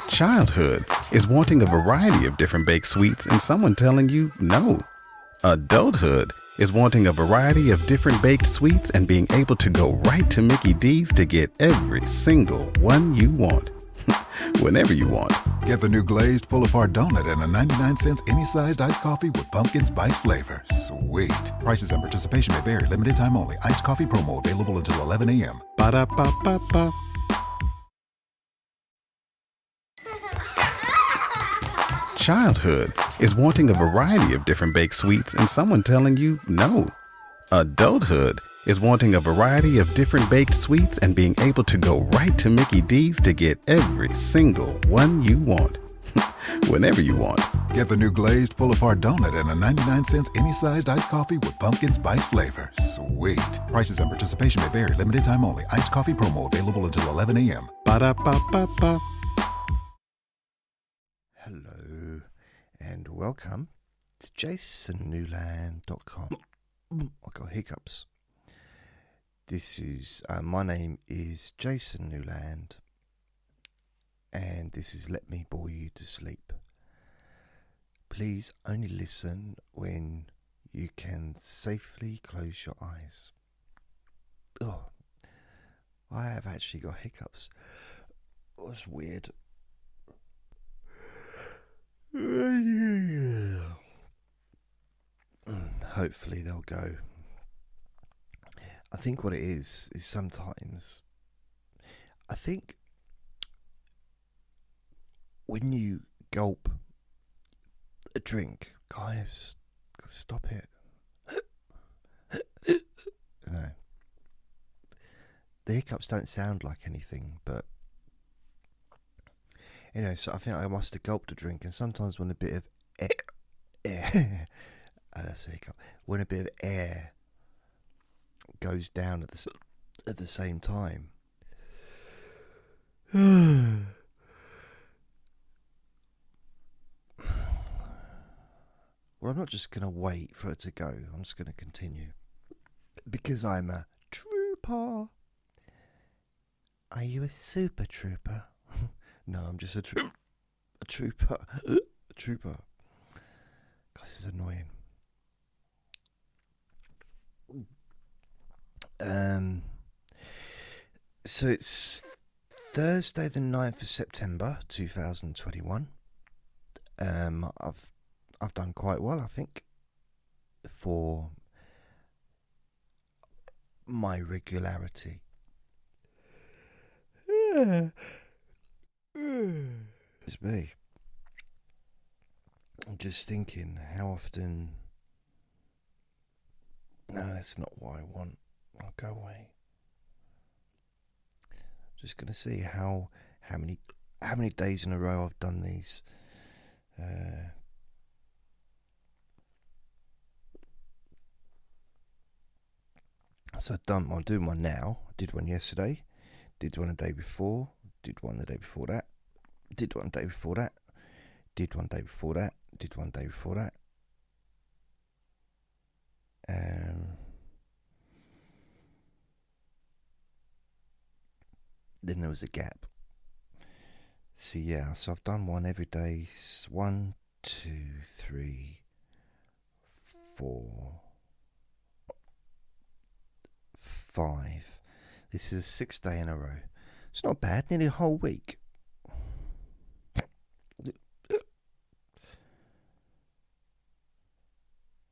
Childhood is wanting a variety of different baked sweets and someone telling you no. Adulthood is wanting a variety of different baked sweets and being able to go right to Mickey D's to get every single one you want. Whenever you want. Get the new glazed pull-apart donut and a 99-cent any-sized iced coffee with pumpkin spice flavor. Sweet. Prices and participation may vary. Limited time only. Iced coffee promo available until 11 a.m. Ba-da-ba-ba-ba. Childhood is wanting a variety of different baked sweets and someone telling you no. Adulthood is wanting a variety of different baked sweets and being able to go right to Mickey D's to get every single one you want. Whenever you want. Get the new glazed pull-apart donut and a 99-cent any-sized iced coffee with pumpkin spice flavor. Sweet. Prices and participation may vary. Limited time only. Iced coffee promo available until 11 a.m. Ba-da-ba-ba-ba. Hello and welcome to jasonnewland.com. I got hiccups. This is my name is Jason Newland, and this is Let Me Bore You to Sleep. Please only listen when you can safely close your eyes. Oh, I have actually got hiccups. Oh, it's weird. Hopefully they'll go. I think what it is sometimes, I think when you gulp a drink, guys, stop it. You know, the hiccups don't sound like anything, but you know, so I think I must have gulped a drink, and sometimes when a bit of air that's a hiccup. When a bit of air goes down at the same time. Well, I'm not just going to wait for it to go. I'm just going to continue. Because I'm a trooper. Are you a super trooper? No, I'm just a trooper. A trooper. God, this is annoying. So it's Thursday the 9th of September 2021. I've done quite well, I think, for my regularity. It's me. I'm just thinking how often. No, that's not what I want. I'll go away. Just gonna see how many days in a row I've done these. So I'm doing one now. I did one yesterday. Did one the day before. Did one the day before that. Did one the day before that. Did one day before that. Did one day before that. Then there was a gap. So yeah, so I've done one every day. 1, 2, 3, 4, 5. This is the 6th day in a row. It's not bad, nearly a whole week.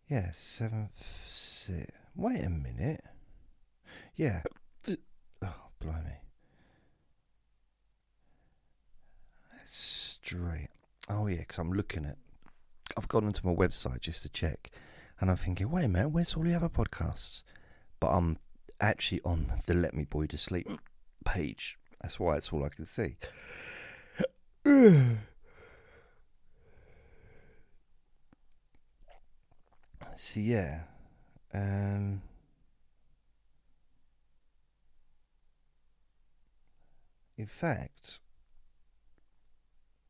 Yeah, 7th, 6th. Wait a minute. Yeah. Oh, blimey. That's straight. Oh, yeah, because I'm looking at. I've gone onto my website just to check. And I'm thinking, wait a minute, where's all the other podcasts? But I'm actually on the Let Me Bore You to Sleep page. That's why it's all I can see. So yeah, in fact,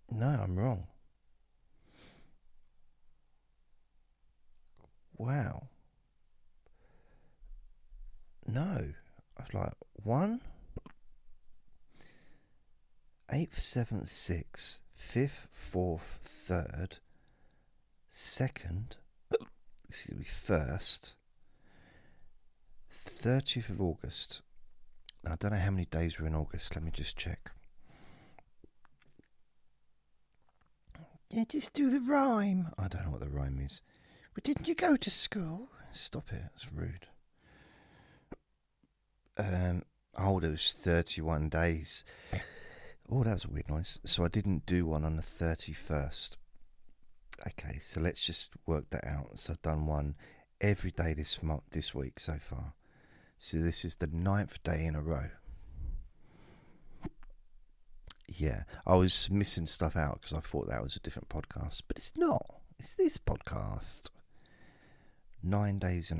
no, I'm wrong. Wow. No, I was like 1, 8th, 7th, 6th, 5th, 4th, 3rd, 2nd, 1st, 30th of August. Now, I don't know how many days we're in August. Let me just check. Yeah, just do the rhyme. I don't know what the rhyme is. But didn't you go to school? Stop it, that's rude. There was 31 days. Oh, that was a weird noise. So I didn't do one on the 31st. Okay, so let's just work that out. So I've done one every day this week so far. So this is the 9th day in a row. Yeah, I was missing stuff out because I thought that was a different podcast, but it's not. It's this podcast. 9 days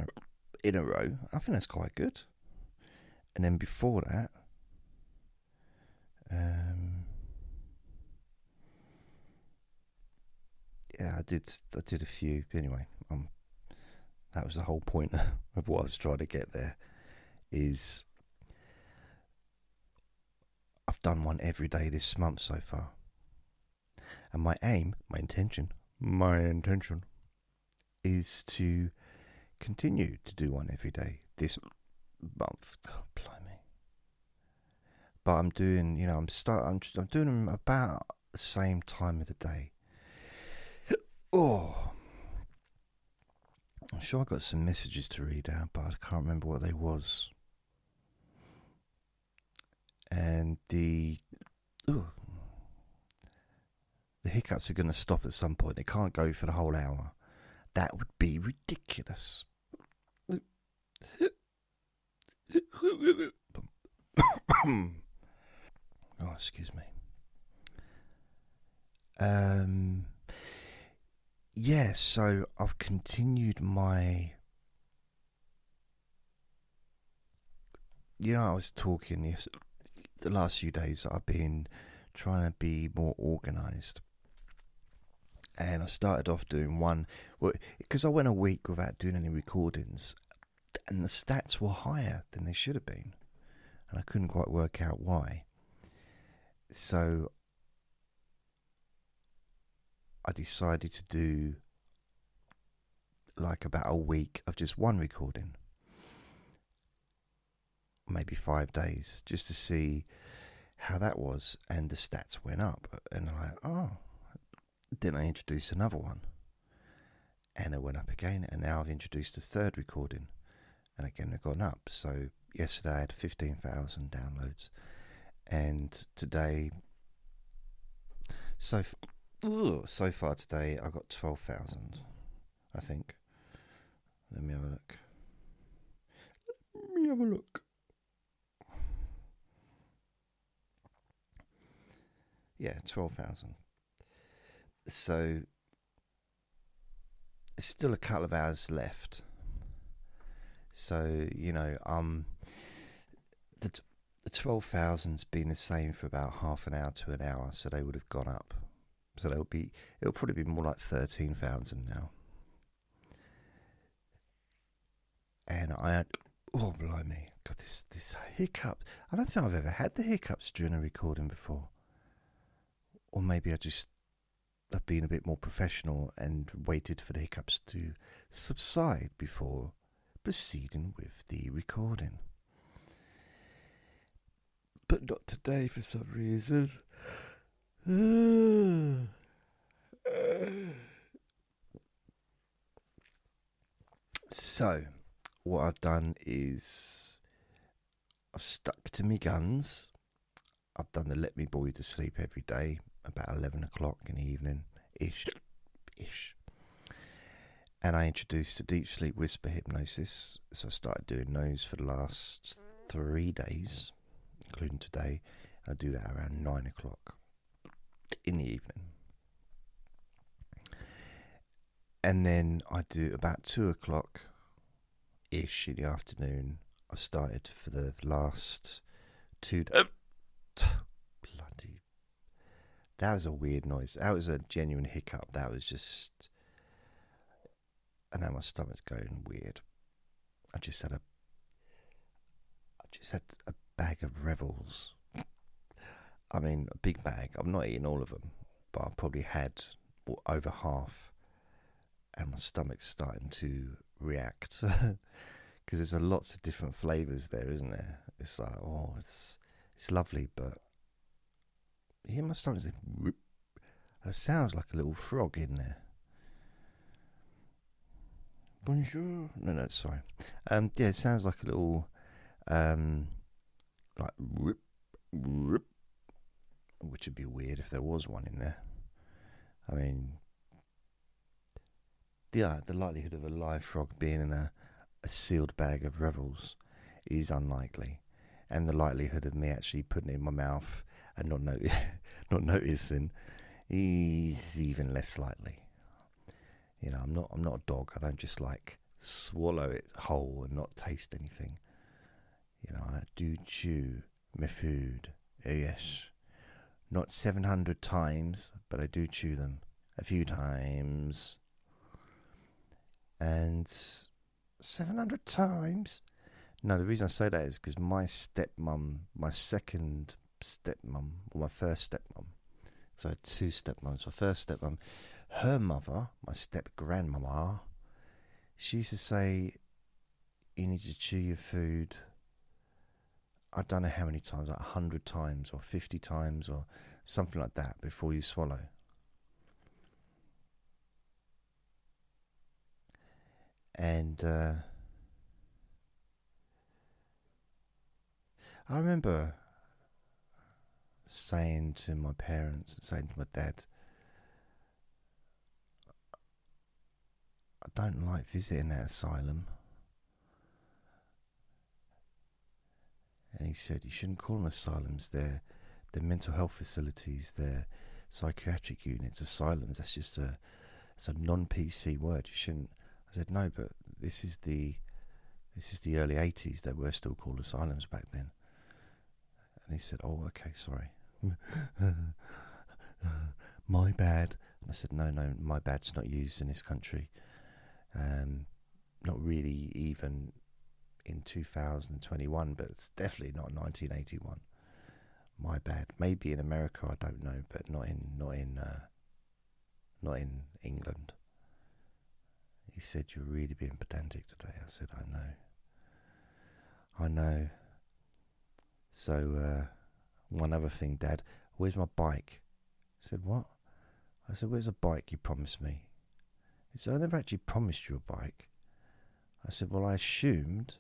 in a row. I think that's quite good. And then before that, yeah, I did a few. Anyway, that was the whole point of what I was trying to get there. Is I've done one every day this month so far, and my intention is to continue to do one every day this month. God, blimey! But I'm doing, I'm doing them about the same time of the day. Oh, I'm sure I got some messages to read out, but I can't remember what they was. And the hiccups are going to stop at some point. They can't go for the whole hour. That would be ridiculous. Oh, excuse me. Yeah, so I've continued my... I was talking the last few days I've been trying to be more organised. And I started off doing one... because I went a week without doing any recordings, and the stats were higher than they should have been. And I couldn't quite work out why. So I decided to do like about a week of just one recording. Maybe 5 days, just to see how that was. And the stats went up. And I'm like, oh. Then I introduced another one. And it went up again. And now I've introduced a third recording. And again, they've gone up. So yesterday I had 15,000 downloads. And today, so far today, I got 12,000, I think. Let me have a look. Yeah, 12,000. So, there's still a couple of hours left. So, the 12,000's been the same for about half an hour to an hour, so they would have gone up. So it'll probably be more like 13,000 now. And oh blimey, God, this hiccup. I don't think I've ever had the hiccups during a recording before. Or maybe I've been a bit more professional and waited for the hiccups to subside before proceeding with the recording. But not today for some reason. So, what I've done is I've stuck to me guns. I've done the Let Me Bore You to Sleep every day, about 11 o'clock in the evening, ish. And I introduced the deep sleep whisper hypnosis. So I started doing those for the last 3 days, including today. I do that around 9 o'clock in the evening. And then I do about 2 o'clock-ish in the afternoon. I started for the last 2 days. Bloody. That was a weird noise. That was a genuine hiccup. That was just... And now my stomach's going weird. I just had a bag of Revels. I mean, a big bag. I've not eaten all of them, but I've probably had over half, and my stomach's starting to react because there's lots of different flavours there, isn't there? It's like, oh, it's lovely, but yeah, my stomach's like, whoop. It sounds like a little frog in there. Bonjour. No, sorry. Yeah, it sounds like a little, like rip, which would be weird if there was one in there. I mean, the likelihood of a live frog being in a sealed bag of Revels is unlikely, and the likelihood of me actually putting it in my mouth and not noticing is even less likely. You know, I'm not a dog. I don't just like swallow it whole and not taste anything. You know, I do chew my food. Yes, not 700 times, but I do chew them a few times. And 700 times? No, the reason I say that is because my stepmum, my second stepmum, or my first stepmum, so I had two stepmums. My first stepmum, her mother, my step-grandmama, she used to say, you need to chew your food, I don't know how many times, like 100 times or 50 times or something like that before you swallow. And I remember saying to my parents and saying to my dad, I don't like visiting that asylum. And he said, you shouldn't call them asylums, they're mental health facilities, they're psychiatric units. Asylums, that's just it's a non-PC word, you shouldn't. I said, no, but this is the early 80s, they were still called asylums back then. And he said, oh, okay, sorry. My bad. And I said, no, my bad's not used in this country. Not really even in 2021, but it's definitely not 1981. My bad. Maybe in America, I don't know, but not in England. He said, you're really being pedantic today. I said, I know. So, one other thing, Dad, where's my bike? He said, what? I said, where's the bike you promised me? He said, I never actually promised you a bike. I said, well, I assumed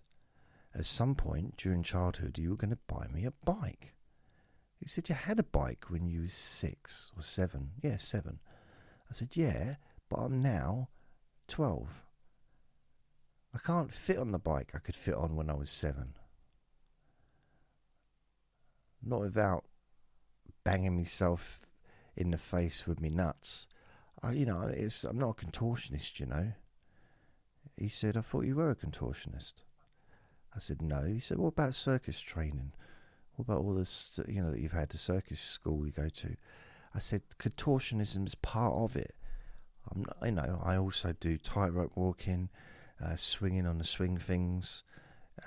at some point during childhood you were going to buy me a bike. He said, you had a bike when you were 6 or 7. Yeah, 7. I said, yeah, but I'm now 12. I can't fit on the bike I could fit on when I was 7. Not without banging myself in the face with me nuts. I'm not a contortionist, you know. He said, I thought you were a contortionist. I said, no. He said, what about circus training? What about all this, that you've had, the circus school you go to? I said, contortionism is part of it. I also do tightrope walking, swinging on the swing things,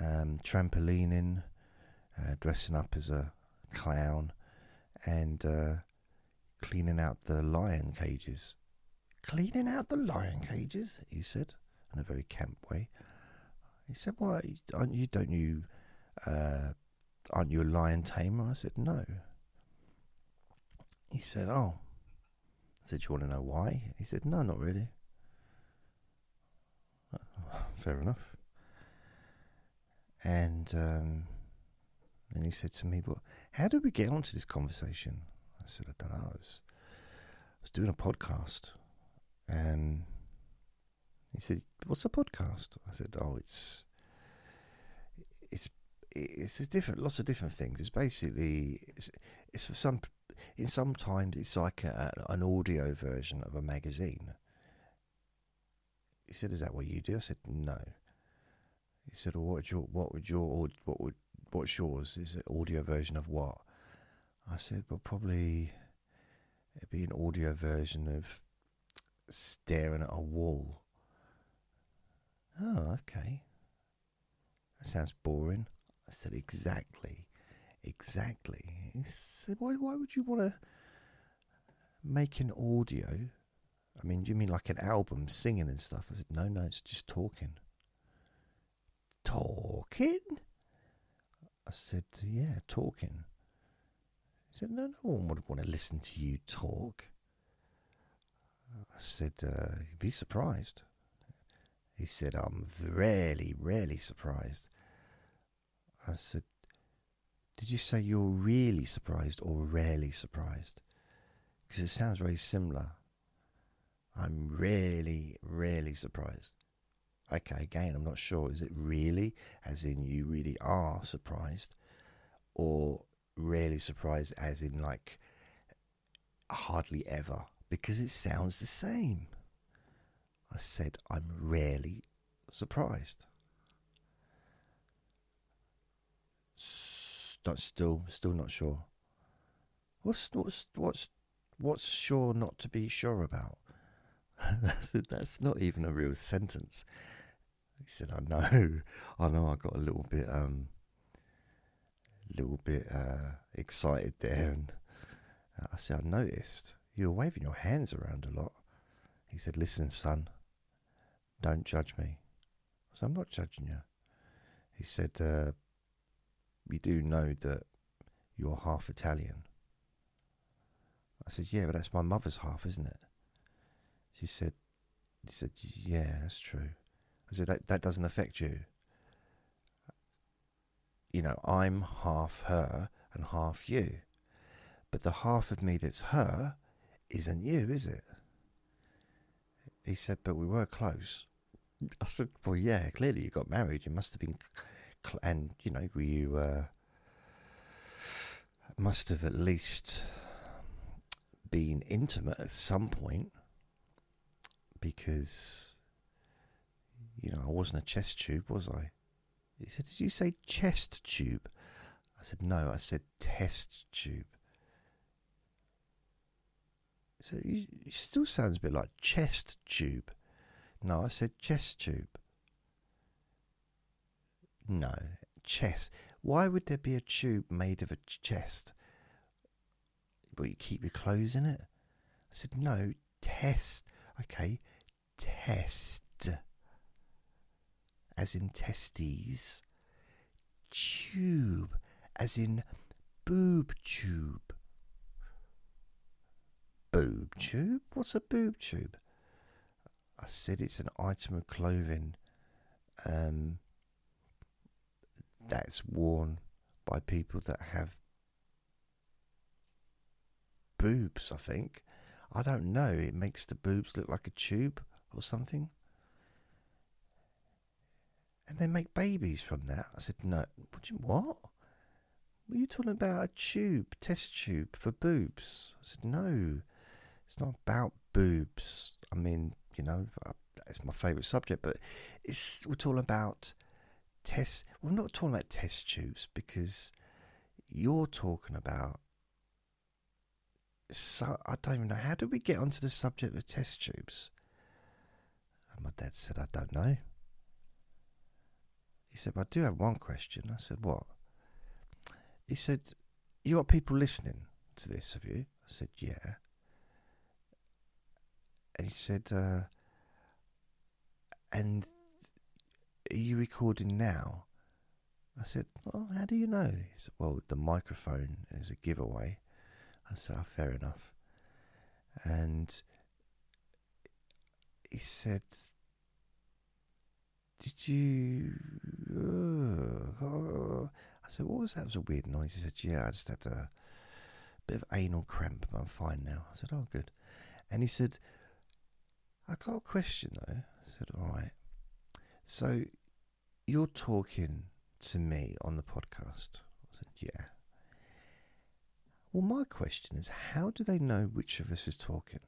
trampolining, dressing up as a clown, and cleaning out the lion cages. Cleaning out the lion cages, he said, in a very camp way. He said, why, aren't you a lion tamer? I said, no. He said, oh. I said, do you want to know why? He said, no, not really. Fair enough. And then he said to me, well, how did we get onto this conversation? I said, I don't know. I was doing a podcast. And he said, what's a podcast? I said, oh, it's lots of different things. It's basically, it's for sometimes it's like an audio version of a magazine. He said, is that what you do? I said, no. He said, well, what's yours? Is it audio version of what? I said, well, probably it'd be an audio version of staring at a wall. Oh, okay. That sounds boring. I said, exactly. He said, said, why would you want to make an audio? I mean, do you mean like an album, singing and stuff? I said, no, it's just talking. Talking? I said, yeah, talking. He said, no one would want to listen to you talk. I said, you'd be surprised. He said, I'm rarely surprised. I said, did you say you're really surprised or rarely surprised? Because it sounds very similar. I'm really surprised. Okay, again, I'm not sure. Is it really, as in you really are surprised? Or rarely surprised as in like hardly ever? Because it sounds the same. I said, I'm rarely surprised. Still not sure. What's sure not to be sure about? That's not even a real sentence. He said, I know. I got a little bit excited there, and I said, I noticed you were waving your hands around a lot. He said, listen, son, don't judge me. I said, I'm not judging you. He said, you do know that you're half Italian. I said, yeah, but that's my mother's half, isn't it? He said, yeah, that's true. I said, that doesn't affect you. You know, I'm half her and half you. But the half of me that's her isn't you, is it? He said, but we were close. I said, well, yeah, clearly you got married. You must have been, and, you know, you must have at least been intimate at some point, because, you know, I wasn't a chest tube, was I? He said, did you say chest tube? I said, no, I said test tube. He said, you still sounds a bit like chest tube. No, I said chest tube. No, chest. Why would there be a tube made of a chest? But you keep your clothes in it? I said, no, test. Okay, test. As in testes. Tube. As in boob tube. Boob tube? What's a boob tube? I said it's an item of clothing that's worn by people that have boobs, I think. I don't know. It makes the boobs look like a tube or something. And they make babies from that. I said, no. What? Were you talking about a tube, test tube for boobs? I said, no. It's not about boobs. I mean, you know, it's my favourite subject, but we're talking about test. We're not talking about test tubes, because you're talking about. So I don't even know. How did we get onto the subject of test tubes? And my dad said, I don't know. He said, but I do have one question. I said, what? He said, you got people listening to this, have you? I said, yeah. And he said, and are you recording now? I said, well, how do you know? He said, well, the microphone is a giveaway. I said, oh, fair enough. And he said, did you... I said, what was that? It was a weird noise. He said, yeah, I just had a bit of anal cramp, but I'm fine now. I said, oh, good. And he said, I got a question, though. I said, all right. So, you're talking to me on the podcast? I said, yeah. Well, my question is, how do they know which of us is talking?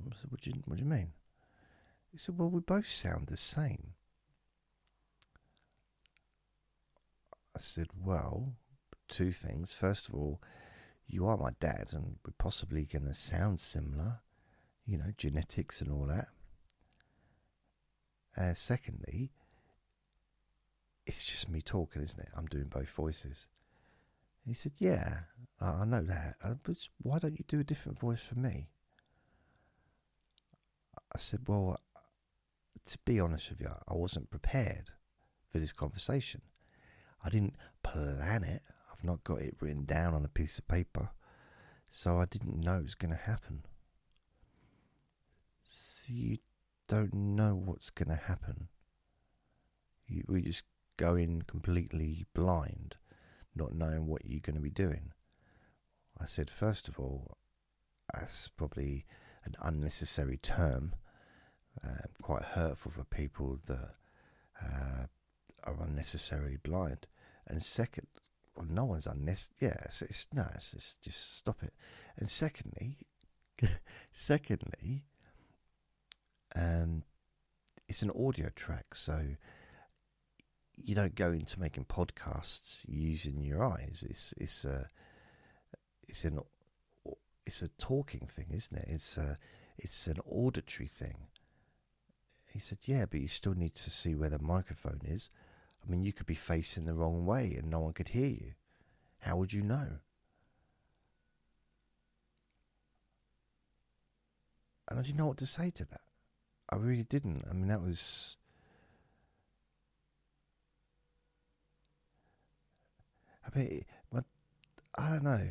I said, what do you mean? He said, well, we both sound the same. I said, well, two things. First of all, you are my dad, and we're possibly going to sound similar, you know, genetics and all that. Secondly, it's just me talking, isn't it? I'm doing both voices. He said, yeah, I know that. But why don't you do a different voice for me? I said, well, to be honest with you, I wasn't prepared for this conversation. I didn't plan it. I've not got it written down on a piece of paper. So I didn't know it was going to happen. So you don't know what's going to happen. We just go in completely blind, not knowing what you're going to be doing. I said, first of all, that's probably an unnecessary term, quite hurtful for people that are unnecessarily blind. And second, well, no one's unnecessary. Yeah, it's just stop it. And secondly, it's an audio track, so you don't go into making podcasts using your eyes. It's a talking thing, isn't it? It's an auditory thing. He said, yeah, but you still need to see where the microphone is. I mean, you could be facing the wrong way and no one could hear you. How would you know? And I didn't know what to say to that. I really didn't. I mean, that was... I don't know.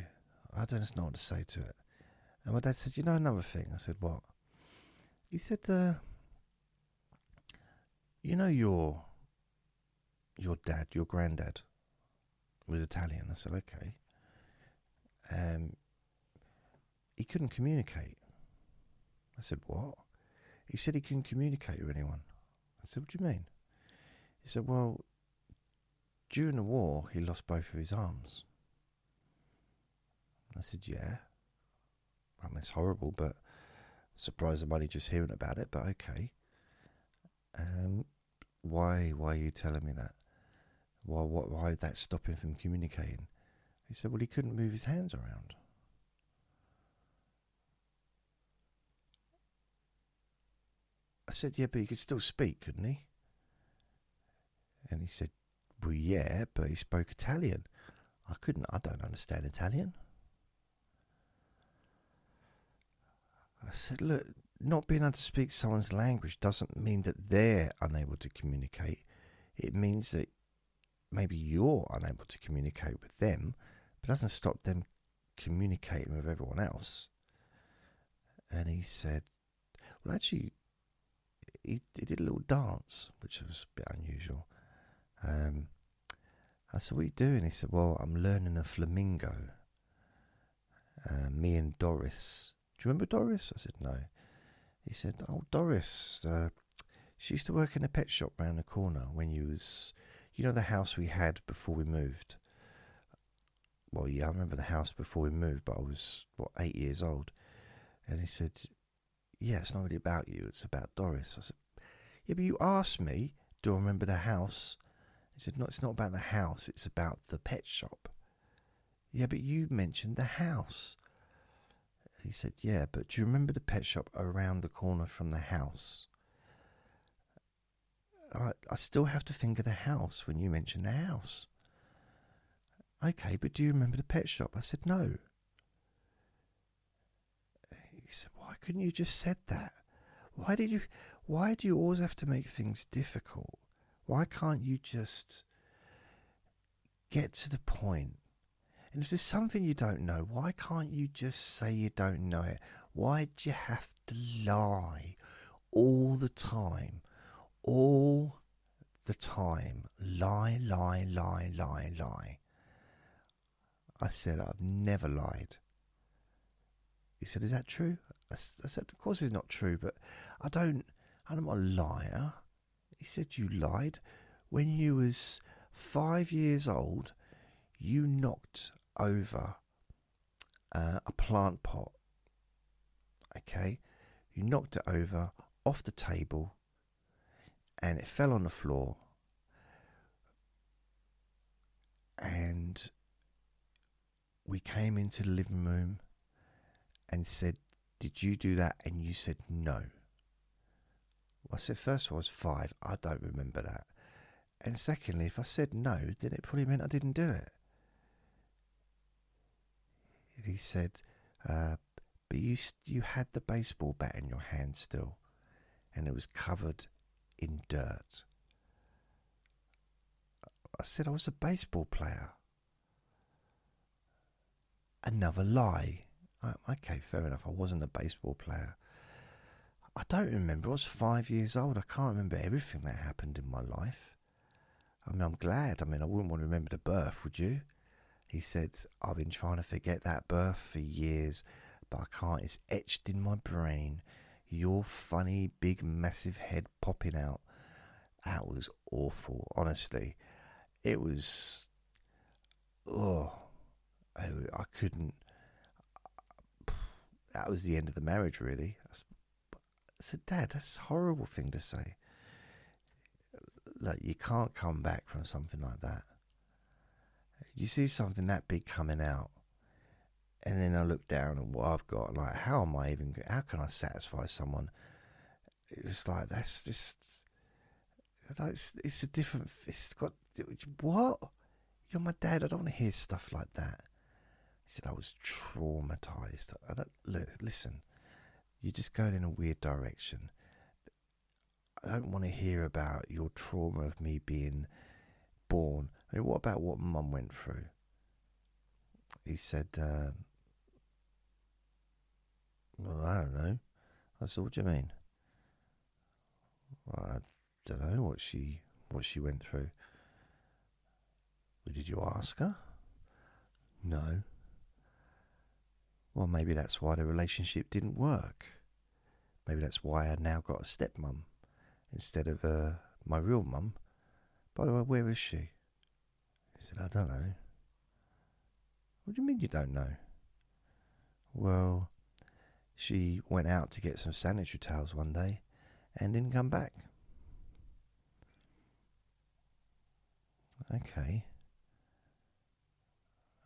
I don't just know what to say to it. And my dad said, you know another thing? I said, what? He said, you know your dad, your granddad, was Italian. I said, okay. He couldn't communicate. I said, what? He said he couldn't communicate with anyone. I said, what do you mean? He said, well, during the war, he lost both of his arms. I said, yeah. I mean, it's horrible, but surprised I'm only just hearing about it, but okay. Why are you telling me that? Why did that stop him from communicating? He said, well, he couldn't move his hands around. I said, yeah, but he could still speak, couldn't he? And he said, well, yeah, but he spoke Italian. I don't understand Italian. I said, look, not being able to speak someone's language doesn't mean that they're unable to communicate. It means that maybe you're unable to communicate with them, but it doesn't stop them communicating with everyone else. And he said, well, actually, he did a little dance, which was a bit unusual. I said, what are you doing? He said, well, I'm learning a flamingo. Me and Doris. Do you remember Doris? I said, no. He said, oh, Doris, she used to work in a pet shop round the corner when you was, you know, the house we had before we moved. Well, yeah, I remember the house before we moved, but I was, 8 years old. And he said, yeah, it's not really about you, it's about Doris. I said, yeah, but you asked me, do I remember the house? He said, no, it's not about the house, it's about the pet shop. Yeah, but you mentioned the house. He said, yeah, but do you remember the pet shop around the corner from the house? I still have to think of the house when you mention the house. Okay, but do you remember the pet shop? I said, no. He said, why couldn't you just said that? Why do you always have to make things difficult? Why can't you just get to the point? And if there's something you don't know, why can't you just say you don't know it? Why do you have to lie all the time? All the time. Lie, lie, lie, lie, lie. I said, I've never lied. He said, is that true? I said, of course it's not true, but I'm not a liar. He said, you lied. When you was 5 years old, you knocked over a plant pot. Okay? You knocked it over off the table and it fell on the floor. And we came into the living room and said, did you do that? And you said no. Well, I said, first of all, I was 5. I don't remember that. And secondly, if I said no, then it probably meant I didn't do it. he said, but you had the baseball bat in your hand still, and it was covered in dirt. I said, I was a baseball player. Another lie. Okay, fair enough, I wasn't a baseball player. I don't remember. I was 5 years old. I can't remember everything that happened in my life. I mean, I'm glad. I wouldn't want to remember the birth, would you? He said, I've been trying to forget that birth for years, but I can't. It's etched in my brain. Your funny, big, massive head popping out. That was awful, honestly. It was... I couldn't... That was the end of the marriage, really. I said, Dad, that's a horrible thing to say. Look, you can't come back from something like that. You see something that big coming out, and then I look down at what I've got, like, how can I satisfy someone? It's like, that's just, it's a different, it's got, what? You're my dad, I don't want to hear stuff like that. He said, I was traumatized. Listen, you're just going in a weird direction. I don't want to hear about your trauma of me being born. What about what Mum went through? He said, well, I don't know. I said, what do you mean? Well, I don't know what she went through. Well, did you ask her? No. Well, maybe that's why the relationship didn't work. Maybe that's why I now got a stepmum instead of my real mum. By the way, where is she? He said, I don't know. What do you mean you don't know? Well, she went out to get some sanitary towels one day and didn't come back. Okay.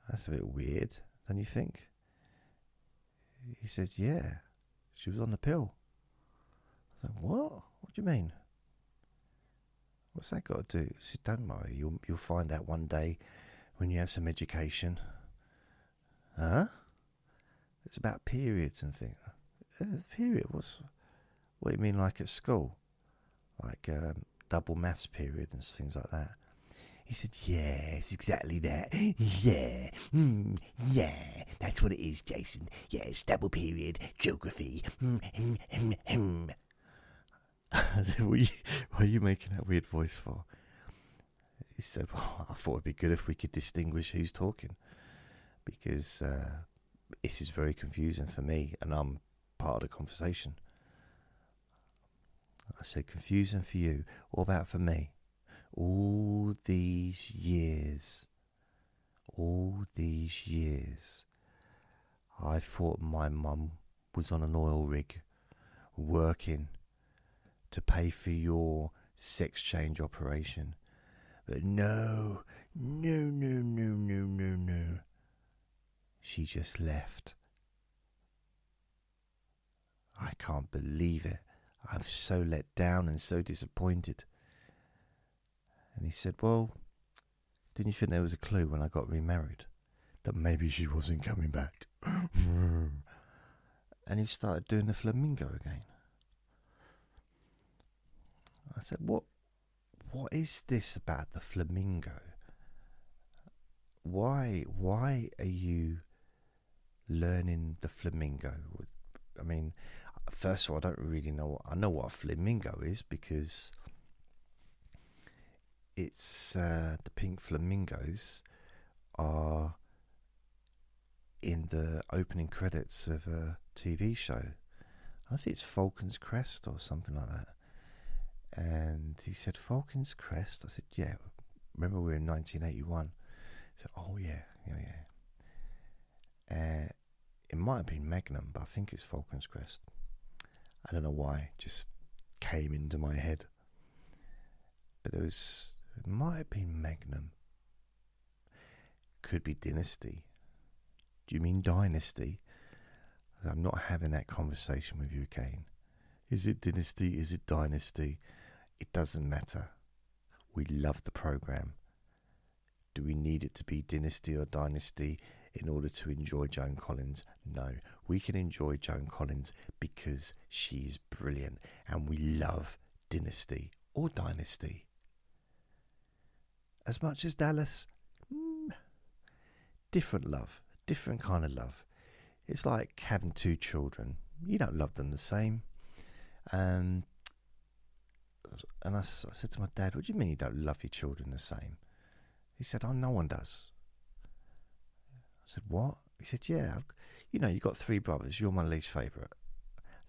That's a bit weird, don't you think? He said, yeah, she was on the pill. I was like, what? What do you mean? What's that got to do? He said, don't worry, you'll find out one day when you have some education. Huh? It's about periods and things. Period? What do you mean, like at school? Like double maths period and things like that. He said, yes, exactly that. Yeah, yeah, that's what it is, Jason. Yes, double period, geography. I said, what are you making that weird voice for? He said, well, I thought it'd be good if we could distinguish who's talking, because this is very confusing for me, and I'm part of the conversation. I said, confusing for you. What about for me? All these years, I thought my mum was on an oil rig working to pay for your sex change operation. But no. She just left. I can't believe it. I'm so let down and so disappointed. And he said, well, didn't you think there was a clue when I got remarried that maybe she wasn't coming back? And he started doing the flamingo again. I said, what is this about the flamingo? Why are you learning the flamingo? I mean, first of all, I don't really know. I know what a flamingo is because it's the pink flamingos are in the opening credits of a TV show. I think it's Falcon's Crest or something like that. And he said, Falcon's Crest? I said, yeah. Remember we were in 1981? He said, oh yeah. It might have been Magnum, but I think it's Falcon's Crest. I don't know why, it just came into my head. But it might have been Magnum. Could be Dynasty. Do you mean Dynasty? I'm not having that conversation with you again. Is it Dynasty? Is it Dynasty? It doesn't matter. We love the program. Do we need it to be Dynasty or Dynasty? in order to enjoy Joan Collins. No, we can enjoy Joan Collins because she's brilliant and we love Dynasty or Dynasty. As much as Dallas, different love, different kind of love. It's like having two children. You don't love them the same. And I said to my dad, what do you mean you don't love your children the same? He said, oh, no one does. I said, what? He said, yeah, you've got 3 brothers. You're my least favourite.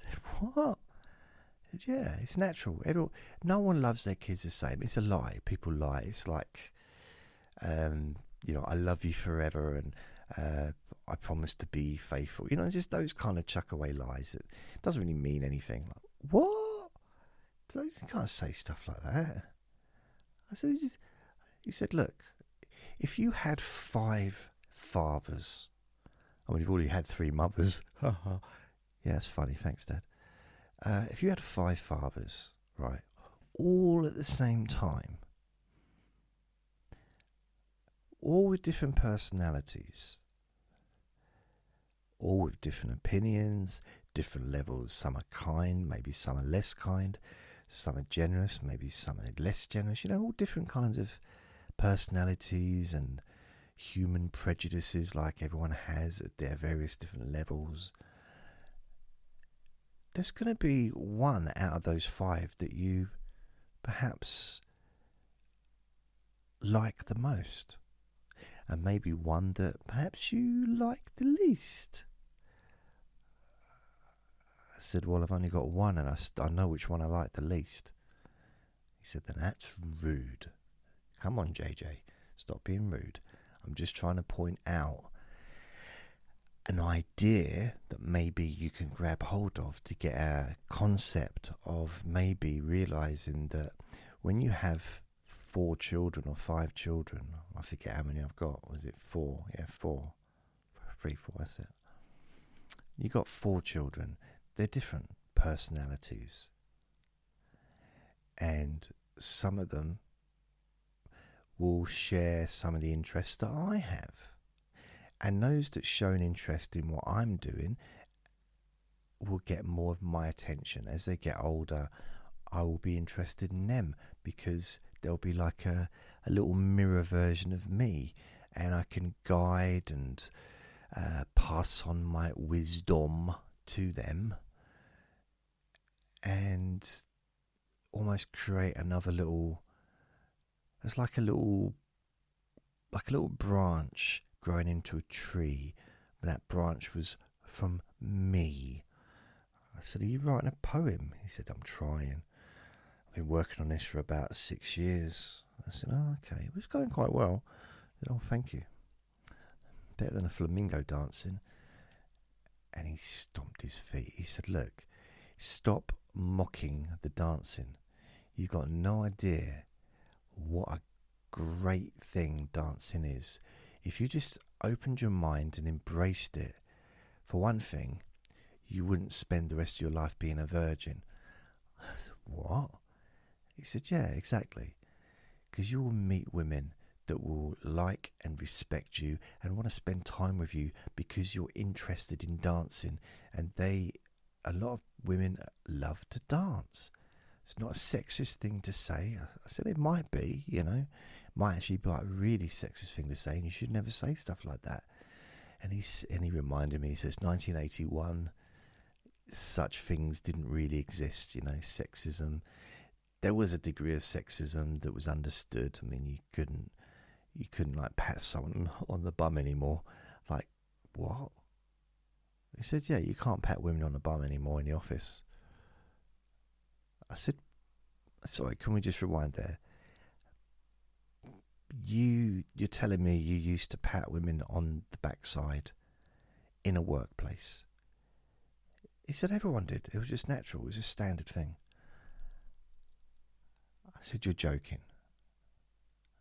I said, what? He said, yeah, it's natural. No one loves their kids the same. It's a lie. People lie. It's like, I love you forever and I promise to be faithful. It's just those kind of chuck away lies. It doesn't really mean anything. Like, what? You can't say stuff like that. I said, he said, look, if you had 5 fathers, you've already had 3 mothers. Yeah, that's funny. Thanks, Dad. If you had 5 fathers, right, all at the same time, all with different personalities, all with different opinions, different levels. Some are kind, maybe some are less kind. Some are generous, maybe some are less generous. All different kinds of personalities and human prejudices like everyone has at their various different levels. There's going to be one out of those 5 that you perhaps like the most. And maybe one that perhaps you like the least. I said, well, I've only got one and I know which one I like the least. He said, then that's rude. Come on, JJ, stop being rude. I'm just trying to point out an idea that maybe you can grab hold of to get a concept of maybe realising that when you have 4 children or 5 children, I forget how many I've got. Was it 4? Yeah, 4. 3, 4, that's it. You got 4 children. They're different personalities. And some of them will share some of the interests that I have. And those that show an interest in what I'm doing will get more of my attention. As they get older, I will be interested in them because they'll be like a little mirror version of me, and I can guide and pass on my wisdom to them and almost create another little, it's like a little branch growing into a tree, but that branch was from me. I said, are you writing a poem? He said, I'm trying. I've been working on this for about 6 years. I said, oh, okay. It was going quite well. I said, oh, thank you. Better than a flamingo dancing. And he stomped his feet. He said, look, stop mocking the dancing. You've got no idea what a great thing dancing is. If you just opened your mind and embraced it, for one thing, you wouldn't spend the rest of your life being a virgin. I said, what? He said, yeah, exactly. Because you will meet women that will like and respect you and want to spend time with you because you're interested in dancing. And a lot of women love to dance. It's not a sexist thing to say. I said it might be, might actually be like a really sexist thing to say, and you should never say stuff like that. And he reminded me, he says, 1981, such things didn't really exist, sexism. There was a degree of sexism that was understood. I mean, you couldn't like pat someone on the bum anymore. Like, what? He said, yeah, you can't pat women on the bum anymore in the office. I said, sorry, can we just rewind there? You're telling me you used to pat women on the backside in a workplace? He said, everyone did. It was just natural. It was a standard thing. I said, you're joking.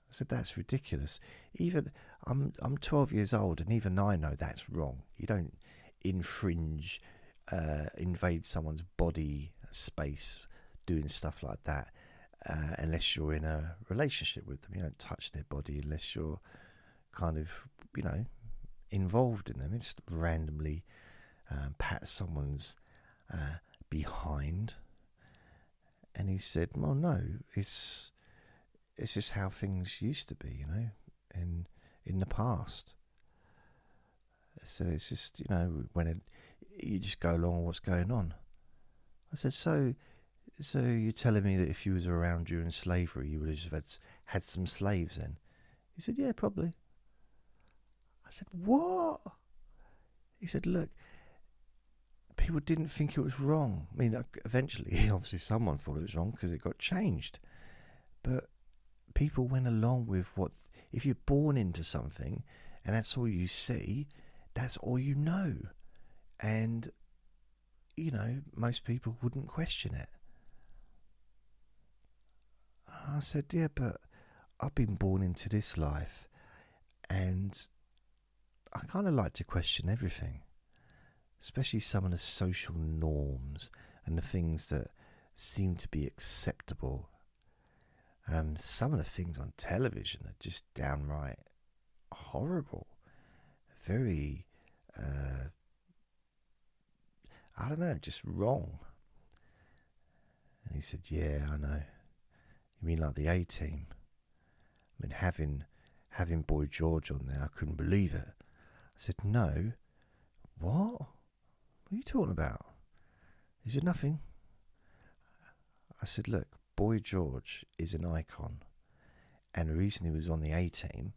I said, that's ridiculous. Even I'm 12 years old, and even I know that's wrong. You don't infringe, invade someone's body space doing stuff like that unless you're in a relationship with them. You don't touch their body unless you're kind of, involved in them. It's just randomly pat someone's behind. And he said, well, no, it's just how things used to be, in the past. So it's just, when you just go along with what's going on. I said, so you're telling me that if you was around during slavery, you would have had some slaves then? He said, yeah, probably. I said, what? He said, look, people didn't think it was wrong. I mean, eventually, obviously someone thought it was wrong because it got changed. But people went along with if you're born into something and that's all you see, that's all you know. And, most people wouldn't question it. I said, yeah, but I've been born into this life and I kind of like to question everything, especially some of the social norms and the things that seem to be acceptable. Some of the things on television are just downright horrible. Very, I don't know, just wrong. And he said, yeah, I know. You mean like the A-Team? I mean, having Boy George on there, I couldn't believe it. I said, no. What? What are you talking about? He said, nothing. I said, look, Boy George is an icon. And the reason he was on the A-Team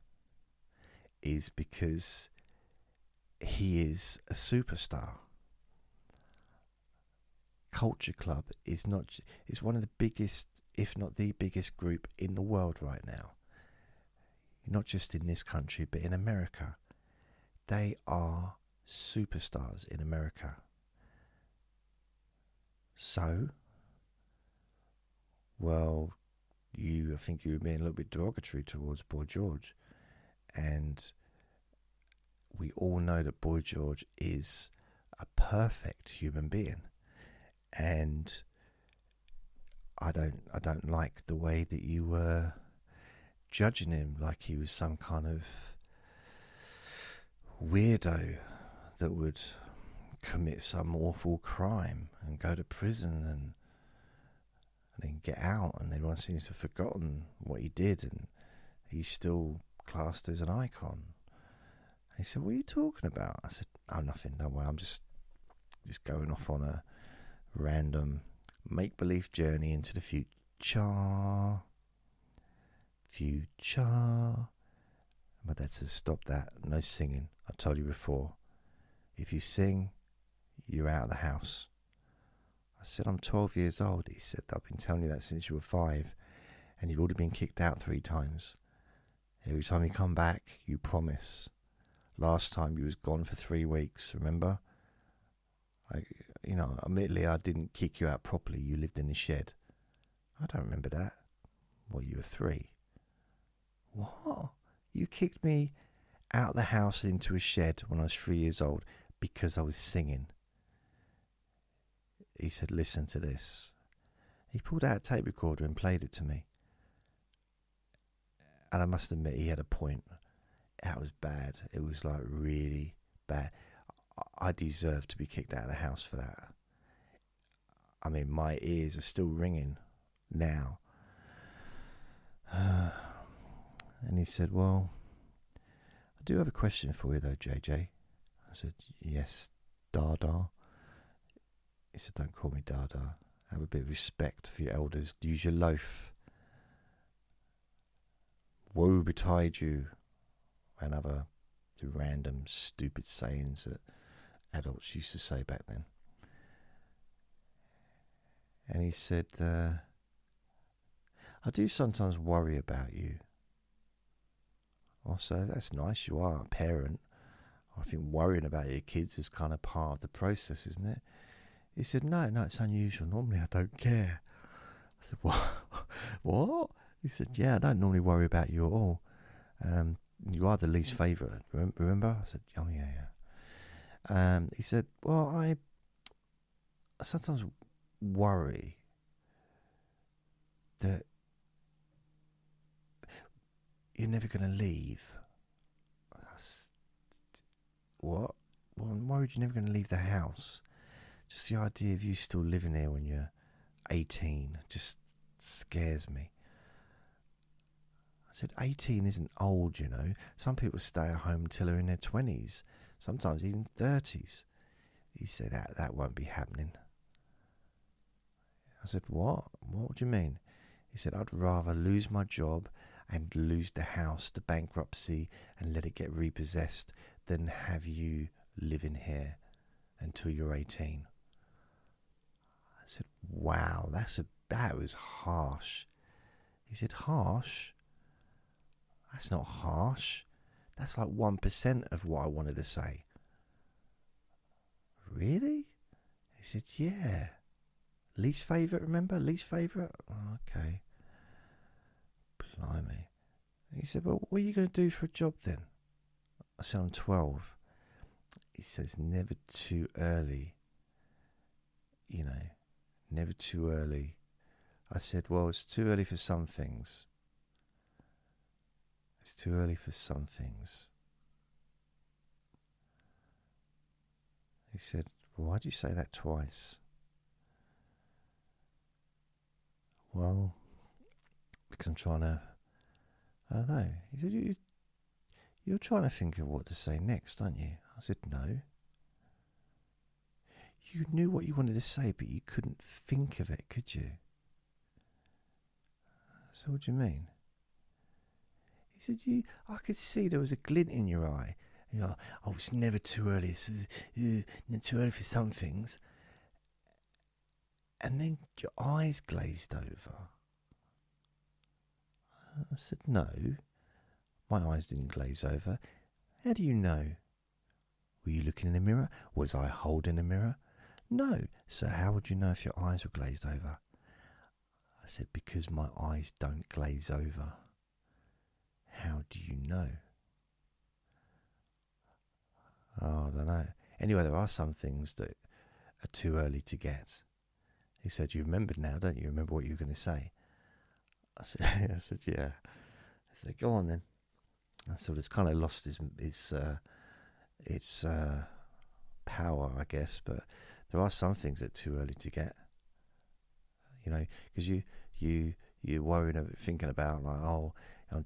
is because he is a superstar. Culture Club is one of the biggest, if not the biggest group in the world right now. Not just in this country, but in America. They are superstars in America. So, well, I think you were being a little bit derogatory towards Boy George. And we all know that Boy George is a perfect human being. And I don't like the way that you were judging him like he was some kind of weirdo that would commit some awful crime and go to prison and then get out, and everyone seems to have forgotten what he did, and he's still classed as an icon. And he said, what are you talking about? I said, oh, nothing, don't worry, I'm just going off on a random make-believe journey into the future. My dad says, stop that, no singing. I told you before, if you sing, you're out of the house. I said, I'm 12 years old. He said, I've been telling you that since you were 5, and you've already been kicked out 3 times. Every time you come back, you promise. Last time you was gone for 3 weeks, remember? Admittedly, I didn't kick you out properly. You lived in the shed. I don't remember that. Well, you were 3. What? You kicked me out of the house into a shed when I was 3 years old because I was singing. He said, listen to this. He pulled out a tape recorder and played it to me. And I must admit, he had a point. That was bad. It was like really bad. I deserved to be kicked out of the house for that. I mean, my ears are still ringing now. And he said, well, I do have a question for you though, JJ. I said, yes, Dada. He said, don't call me Dada. Have a bit of respect for your elders. Use your loaf. Woe betide you. And other random stupid sayings that adults used to say back then. And he said, I do sometimes worry about you. Also, that's nice, you are a parent. I think worrying about your kids is kind of part of the process, isn't it? He said, no, it's unusual. Normally I don't care. I said, what? What? He said, yeah, I don't normally worry about you at all. You are the least favourite, remember? I said, oh, yeah. He said, well, I sometimes worry that you're never going to leave. what? Well, I'm worried you're never going to leave the house. Just the idea of you still living there when you're 18 just scares me. I said, 18 isn't old, you know. Some people stay at home until they're in their 20s, sometimes even 30s. He said, that won't be happening. I said, what? What do you mean? He said, I'd rather lose my job and lose the house to bankruptcy and let it get repossessed than have you living here until you're 18. I said, wow, that was harsh. He said, harsh? That's not harsh. That's like 1% of what I wanted to say. Really? He said, yeah. Least favourite, remember? Least favourite? Oh, okay. Blimey. He said, well, what are you going to do for a job then? I said, I'm 12. He says, never too early. You know, never too early. I said, well, it's too early for some things. It's too early for some things. He said, well, why'd you say that twice? Well, because I'm trying to, I don't know. He said, you're trying to think of what to say next, aren't you? I said, no. You knew what you wanted to say, but you couldn't think of it, could you? So what do you mean? He said, I could see there was a glint in your eye. You know, oh, it's never too early. It's too early for some things. And then your eyes glazed over. I said, no, my eyes didn't glaze over. How do you know? Were you looking in the mirror? Was I holding a mirror? No. So how would you know if your eyes were glazed over? I said, because my eyes don't glaze over. How do you know? Oh, I don't know. Anyway, there are some things that are too early to get. He said, you remembered now, don't you? Remember what you were going to say? I said, yeah. I said, go on then. I thought it's kind of lost its power, I guess, but there are some things that are too early to get. You know, because you're worried about thinking about like, oh, I'm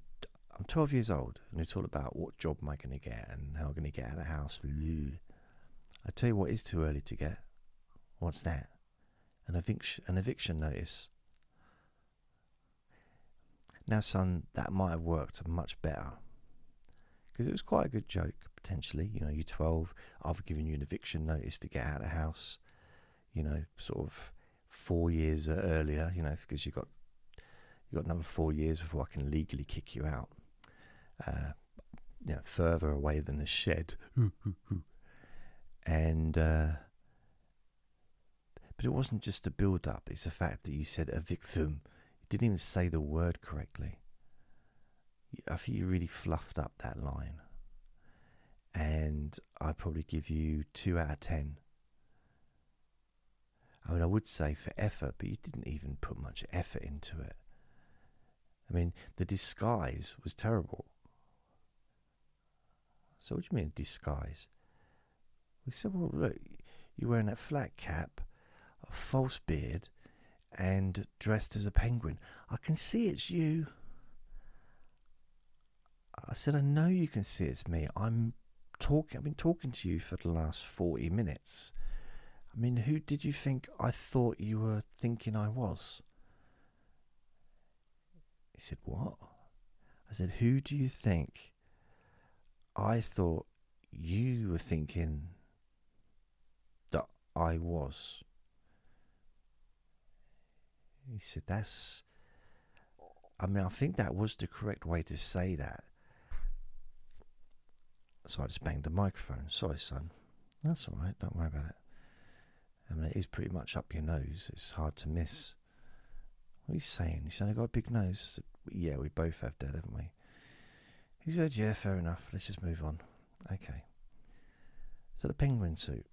12 years old, and you're talking about what job am I going to get and how I'm going to get out of the house. I tell you what is too early to get. What's that? An eviction notice. Now, son, that might have worked much better. Because it was quite a good joke, potentially. You know, you're 12, I've given you an eviction notice to get out of the house. You know, sort of 4 years earlier, you know, because you've got another 4 years before I can legally kick you out. You know, further away than the shed. And, but it wasn't just a build-up. It's the fact that you said eviction. You didn't even say the word correctly. I think you really fluffed up that line. And I'd probably give you 2 out of 10. I mean, I would say for effort, but you didn't even put much effort into it. I mean, the disguise was terrible. So what do you mean, disguise? We said, well, look, you're wearing that flat cap, a false beard, and dressed as a penguin. I can see it's you. I said, I know you can see it's me. I've been talking to you for the last 40 minutes. I mean, who did you think I thought you were thinking I was? He said, what? I said, who do you think I thought you were thinking that I was? He said, I think that was the correct way to say that. So I just banged the microphone. Sorry, son. That's all right. Don't worry about it. I mean, it is pretty much up your nose. It's hard to miss. What are you saying? You said I got a big nose. I said, yeah, we both have, Dad, haven't we? He said, yeah, fair enough. Let's just move on. Okay. So the penguin suit.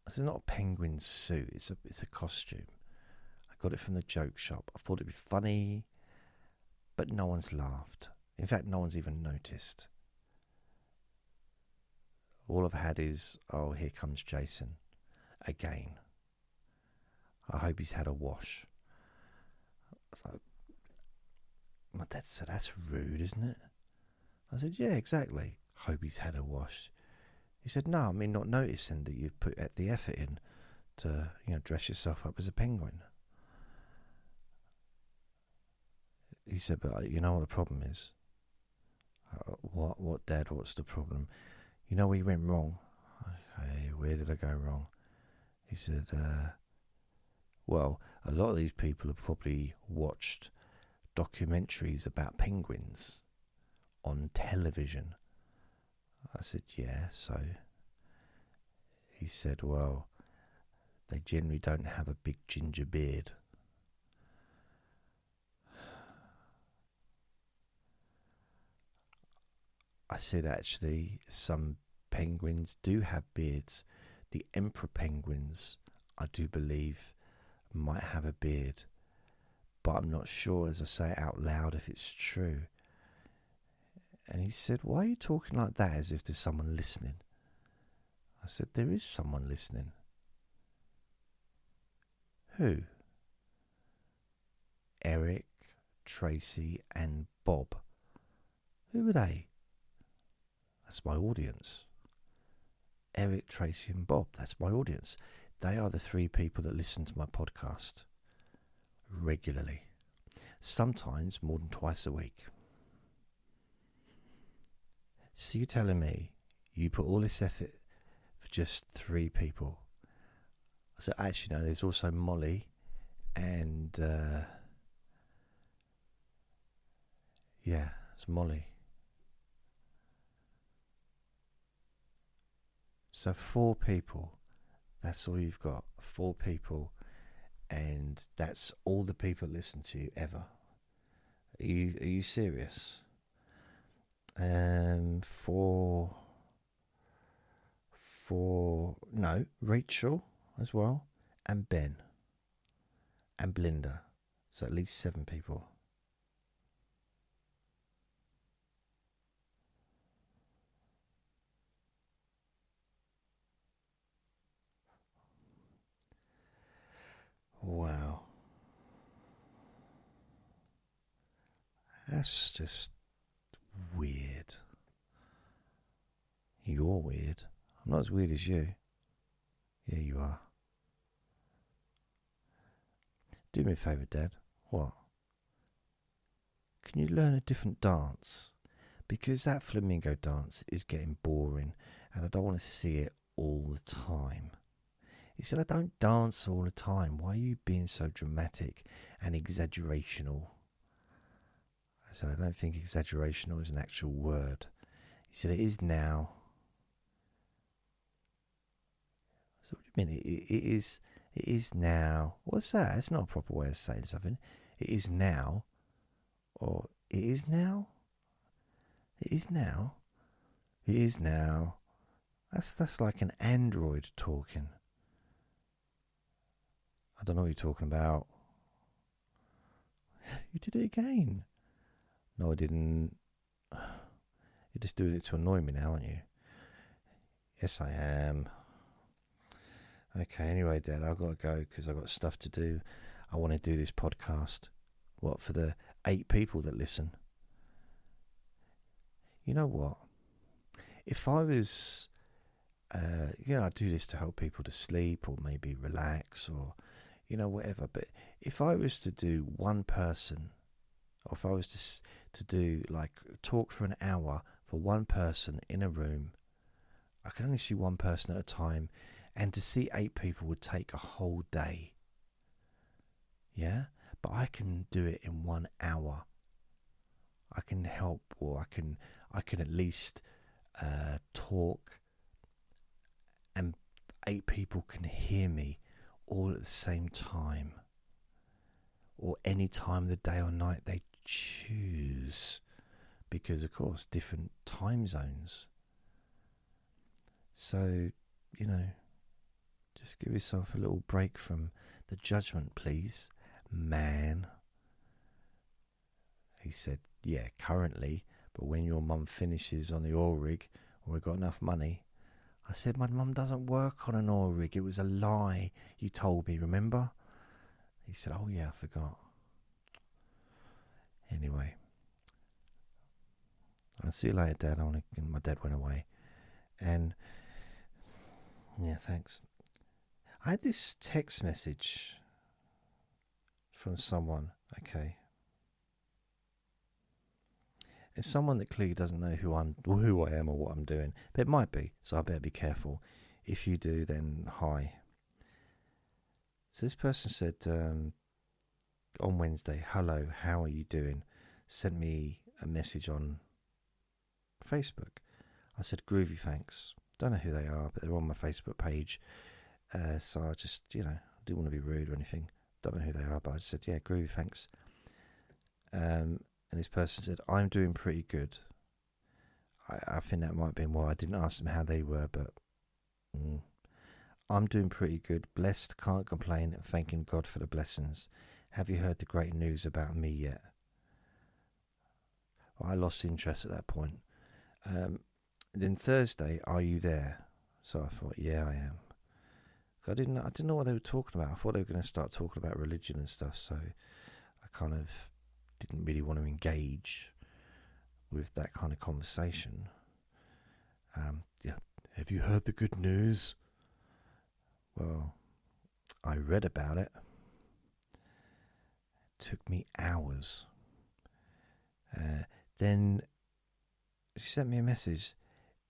I said, not a penguin suit. It's a costume. I got it from the joke shop. I thought it'd be funny, but no one's laughed. In fact, no one's even noticed. All I've had is, oh, here comes Jason again. I hope he's had a wash. So my dad said, that's rude, isn't it? I said, yeah, exactly. Hope he's had a wash. He said, no, I mean not noticing that you've put the effort in to, dress yourself up as a penguin. He said, but you know what the problem is? What, Dad? What's the problem? You know where you went wrong? Okay, where did I go wrong? He said, well, a lot of these people have probably watched documentaries about penguins on television. I said, yeah, so? He said, well, they generally don't have a big ginger beard. I said, actually, some penguins do have beards. The emperor penguins, I do believe, might have a beard. But I'm not sure, as I say it out loud, if it's true. And he said, why are you talking like that, as if there's someone listening? I said, there is someone listening. Who? Eric, Tracy and Bob. Who are they? That's my audience. Eric, Tracy and Bob, that's my audience. They are the 3 people that listen to my podcast regularly. Sometimes more than twice a week. So you're telling me you put all this effort for just 3 people? I said, actually no, there's also Molly and it's Molly. So 4 people, that's all you've got, 4 people, and that's all the people that listen to you ever. Are you serious? No, Rachel as well, and Ben, and Belinda, so at least 7 people. Wow. That's just weird. You're weird. I'm not as weird as you. Yeah, you are. Do me a favour, Dad. What? Can you learn a different dance? Because that flamingo dance is getting boring and I don't want to see it all the time. He said, I don't dance all the time. Why are you being so dramatic and exaggerational? I said, I don't think exaggerational is an actual word. He said, it is now. So what do you mean? It is now. What's that? That's not a proper way of saying something. It is now. Or it is now? It is now. It is now. That's like an android talking. I don't know what you're talking about. You did it again. No, I didn't. You're just doing it to annoy me now, aren't you? Yes, I am. Okay, anyway, Dad, I've got to go because I've got stuff to do. I want to do this podcast. What, for the 8 people that listen? You know what? If I was, I do this to help people to sleep or maybe relax or, whatever. But if I was to do one person, or if I was to do talk for an hour for one person in a room, I can only see one person at a time, and to see 8 people would take a whole day. Yeah, but I can do it in 1 hour. I can help, or I can at least talk, and 8 people can hear me all at the same time, or any time of the day or night they choose, because of course different time zones. So, just give yourself a little break from the judgment, please, man. He said, yeah, currently, but when your mum finishes on the oil rig, or we've got enough money, I said, my mum doesn't work on an oil rig. It was a lie. You told me, remember? He said, oh yeah, I forgot. Anyway, I'll see you later, Dad. My dad went away. And yeah, thanks. I had this text message from someone, okay. It's someone that clearly doesn't know who I am or what I'm doing. But it might be, so I better be careful. If you do, then hi. So this person said on Wednesday, hello, how are you doing? Sent me a message on Facebook. I said, groovy, thanks. Don't know who they are, but they're on my Facebook page. So I just, didn't want to be rude or anything. Don't know who they are, but I just said, yeah, groovy, thanks. And this person said, I'm doing pretty good. I think that might have been why I didn't ask them how they were, but I'm doing pretty good. Blessed, can't complain, and thanking God for the blessings. Have you heard the great news about me yet? Well, I lost interest at that point. Then Thursday, are you there? So I thought, yeah, I am. I didn't know what they were talking about. I thought they were going to start talking about religion and stuff, so I kind of didn't really want to engage with that kind of conversation. Yeah, have you heard the good news? Well, I read about it. It took me hours. Then she sent me a message.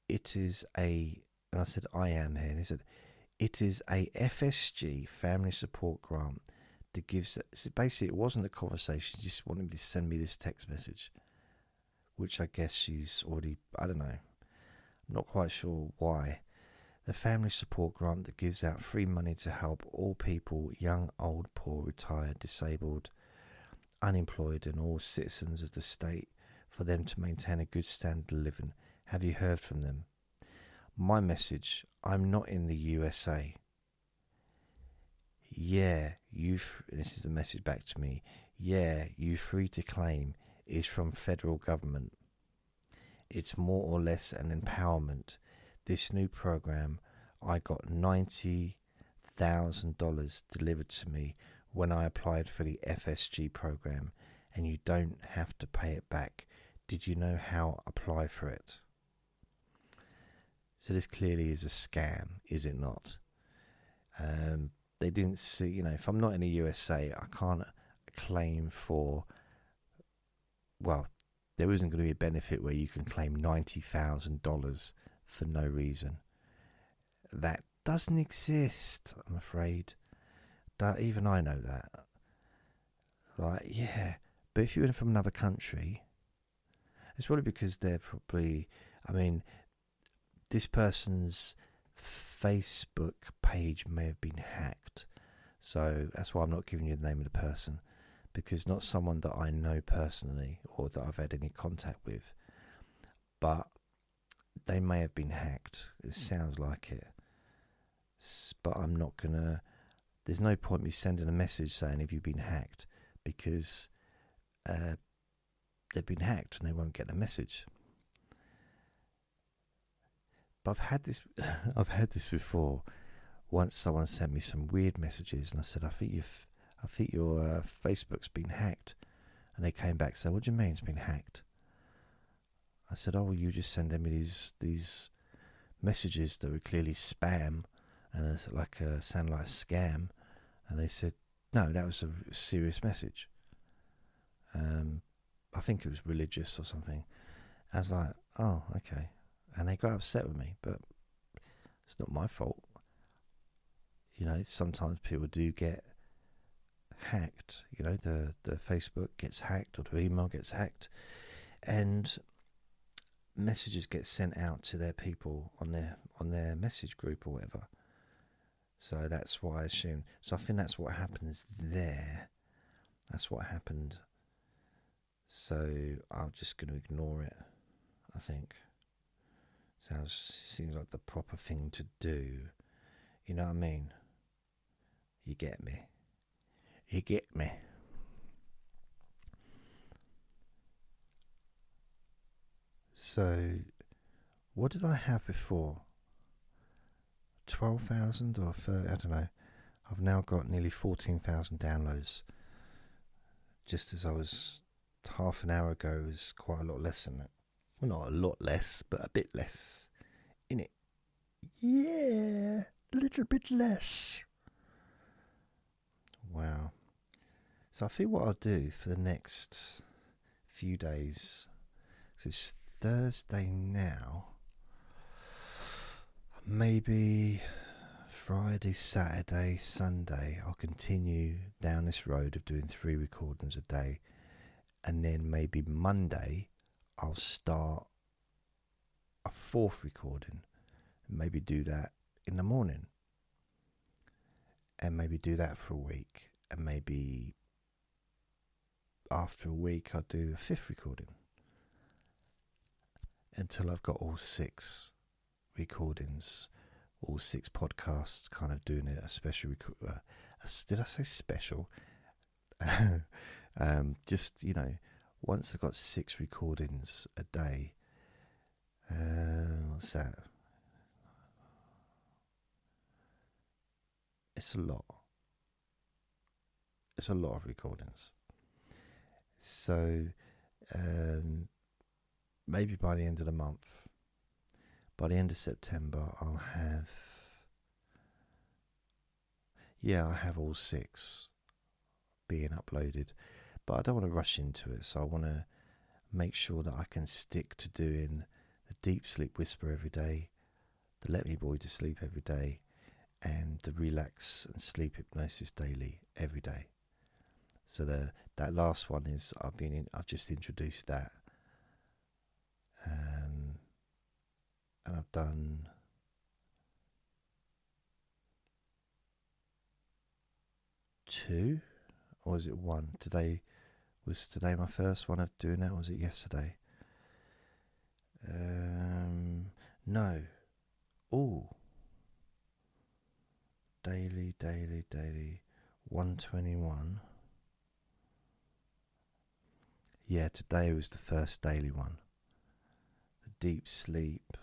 And I said, I am here. And he said, it is a FSG, family support grant, that gives, so basically it wasn't a conversation, she just wanted me to send me this text message, which I guess she's already, I don't know, I'm not quite sure why. The family support grant that gives out free money to help all people, young, old, poor, retired, disabled, unemployed, and all citizens of the state, for them to maintain a good standard of living. Have you heard from them? My message, I'm not in the USA. Yeah, this is the message back to me. Yeah, you free to claim is from federal government. It's more or less an empowerment. This new program, I got $90,000 delivered to me when I applied for the FSG program, and you don't have to pay it back. Did you know how to apply for it? So this clearly is a scam, is it not? They didn't see, if I'm not in the USA, I can't claim for, well, there isn't going to be a benefit where you can claim $90,000 for no reason. That doesn't exist, I'm afraid. Even I know that. Like, yeah, but if you're from another country, it's probably because they're probably, this person's Facebook page may have been hacked. So that's why I'm not giving you the name of the person, because not someone that I know personally or that I've had any contact with, but they may have been hacked. It sounds like it. But I'm not gonna, there's no point me sending a message saying, have you been hacked? Because they've been hacked and they won't get the message. But I've had this before. Once someone sent me some weird messages, and I said, I think your Facebook's been hacked. And they came back and said, what do you mean it's been hacked? I said, oh, well, you just sending me these messages that were clearly spam, and it's sound like a scam. And they said, no, that was a serious message. I think it was religious or something. I was like, oh, okay. And they got upset with me, but it's not my fault. Sometimes people do get hacked. The Facebook gets hacked, or the email gets hacked, and messages get sent out to their people on their message group or whatever. So that's why I assume. So I think that's what happens there. That's what happened. So I'm just going to ignore it, I think. Seems like the proper thing to do. You know what I mean? You get me. You get me. So, what did I have before? 12,000 or 30, I don't know. I've now got nearly 14,000 downloads. Just as I was half an hour ago, it was quite a lot less than that. Well, not a lot less, but a bit less. Innit? Yeah, a little bit less. Wow. So I think what I'll do for the next few days, so it's Thursday now, maybe Friday, Saturday, Sunday, I'll continue down this road of doing 3 recordings a day, and then maybe Monday I'll start a 4th recording, and maybe do that in the morning, and maybe do that for a week, and maybe after a week I'll do a 5th recording until I've got all 6 recordings, all 6 podcasts, kind of doing it a special did I say special? Just, once I've got 6 recordings a day, what's that? It's a lot. It's a lot of recordings. So, maybe by the end of the month, by the end of September, I'll have all 6 being uploaded. But I don't want to rush into it, so I want to make sure that I can stick to doing the Deep Sleep Whisper every day, the Let Me Bore You to Sleep every day, and the Relax and Sleep Hypnosis Daily every day. So that last one is I've just introduced that, and I've done 2, or was it 1? Was today my first one of doing that, or was it yesterday? No. Oh. Daily, 121. Yeah, today was the first daily one. The deep sleep.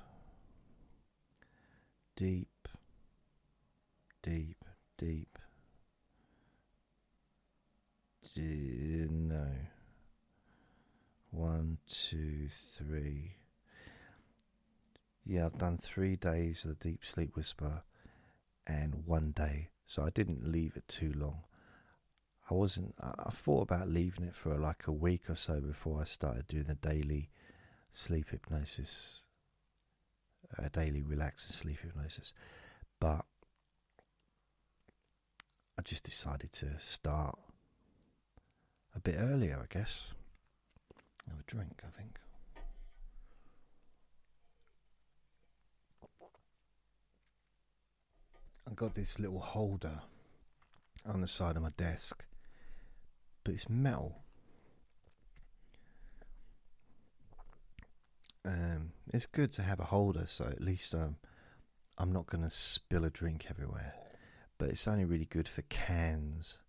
Deep. No. 1, 2, 3. Yeah, I've done 3 days of the Deep Sleep Whisper and 1 day, so I didn't leave it too long. I thought about leaving it for like a week or so before I started doing the daily sleep hypnosis, daily relax and sleep hypnosis, but I just decided to start a bit earlier, I guess. Have a drink, I think. I got this little holder on the side of my desk, but it's metal. It's good to have a holder, so at least I'm not going to spill a drink everywhere. But it's only really good for cans,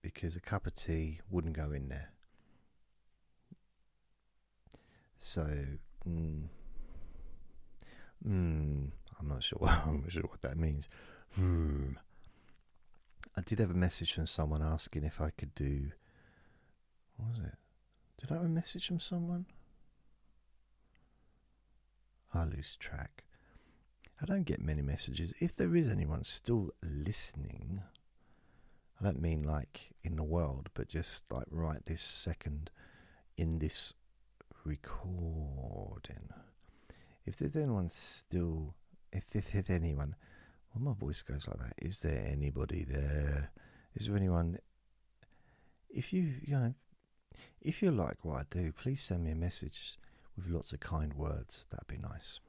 because a cup of tea wouldn't go in there. So, I'm not sure. I'm not sure what that means. I did have a message from someone asking if I could do. What was it? Did I have a message from someone? I lose track. I don't get many messages. If there is anyone still listening, I don't mean like in the world, but just like right this second in this recording. If there's anyone still, if anyone, well, my voice goes like that. Is there anybody there? Is there anyone? If you like what I do, please send me a message with lots of kind words. That'd be nice.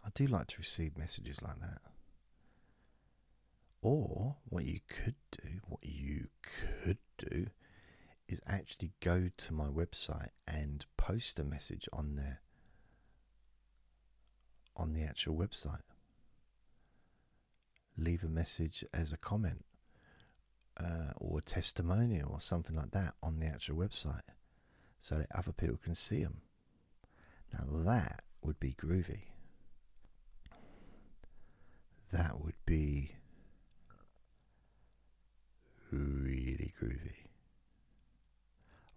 I do like to receive messages like that. Or what you could do is actually go to my website and post a message on there, on the actual website. Leave a message as a comment or a testimonial or something like that on the actual website, so that other people can see them. Now that would be groovy.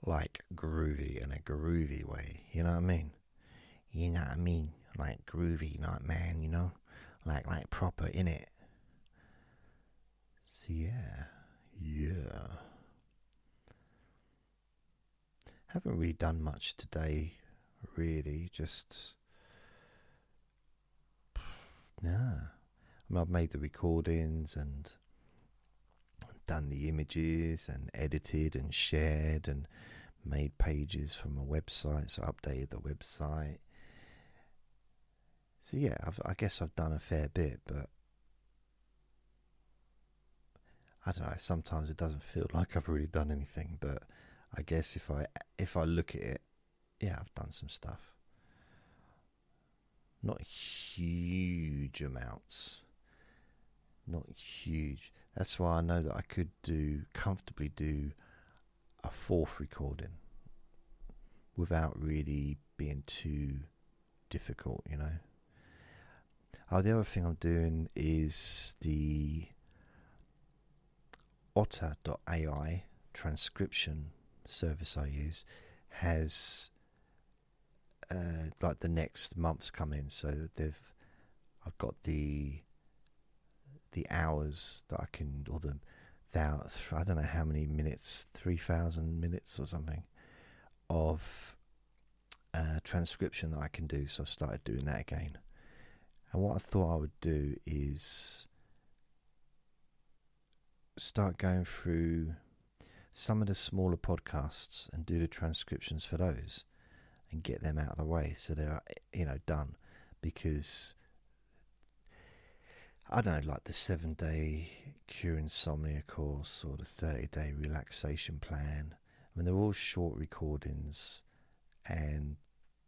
like groovy in a groovy way, you know what I mean? You know what I mean? Like groovy, like man, you know? Like proper, innit? So yeah. Haven't really done much today, really, just... Nah. I mean, I've made the recordings and done the images and edited and shared and made pages for my website, so I updated the website. So yeah, I guess I've done a fair bit, but I don't know, sometimes it doesn't feel like I've really done anything, but I guess if I look at it, yeah, I've done some stuff. Not huge amounts. Not huge. That's why I know that I could comfortably do a fourth recording without really being too difficult, you know. Oh, the other thing I'm doing is the otter.ai transcription service I use has like the next month's come in, so I've got the hours that I can, or I don't know how many minutes, 3,000 minutes or something of transcription that I can do. So I've started doing that again. And what I thought I would do is start going through some of the smaller podcasts and do the transcriptions for those and get them out of the way so they're, done. Because I don't know, like the 7-day cure insomnia course or the 30-day relaxation plan. I mean, they're all short recordings and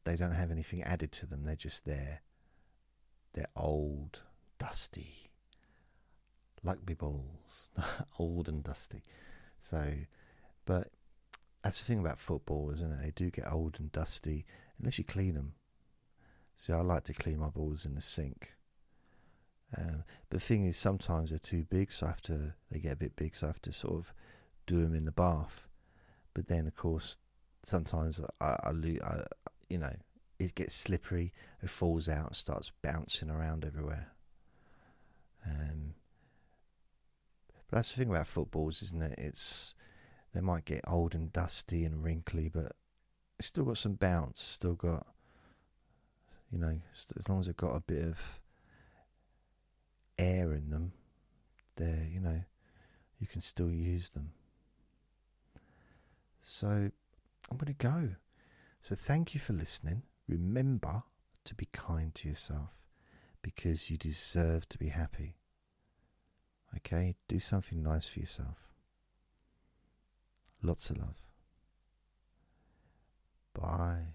they don't have anything added to them. They're just there. They're old, dusty, like my balls, old and dusty. So, but that's the thing about football, isn't it? They do get old and dusty unless you clean them. So I like to clean my balls in the sink. But the thing is, sometimes they're too big, so they get a bit big, so I have to sort of do them in the bath. But then, of course, sometimes it gets slippery, it falls out and starts bouncing around everywhere. But that's the thing about footballs, isn't it? They might get old and dusty and wrinkly, but it's still got some bounce, still got, as long as they've got a bit of air in them, you can still use them. So I'm going to go. So thank you for listening. Remember to be kind to yourself because you deserve to be happy. Okay, do something nice for yourself. Lots of love. Bye.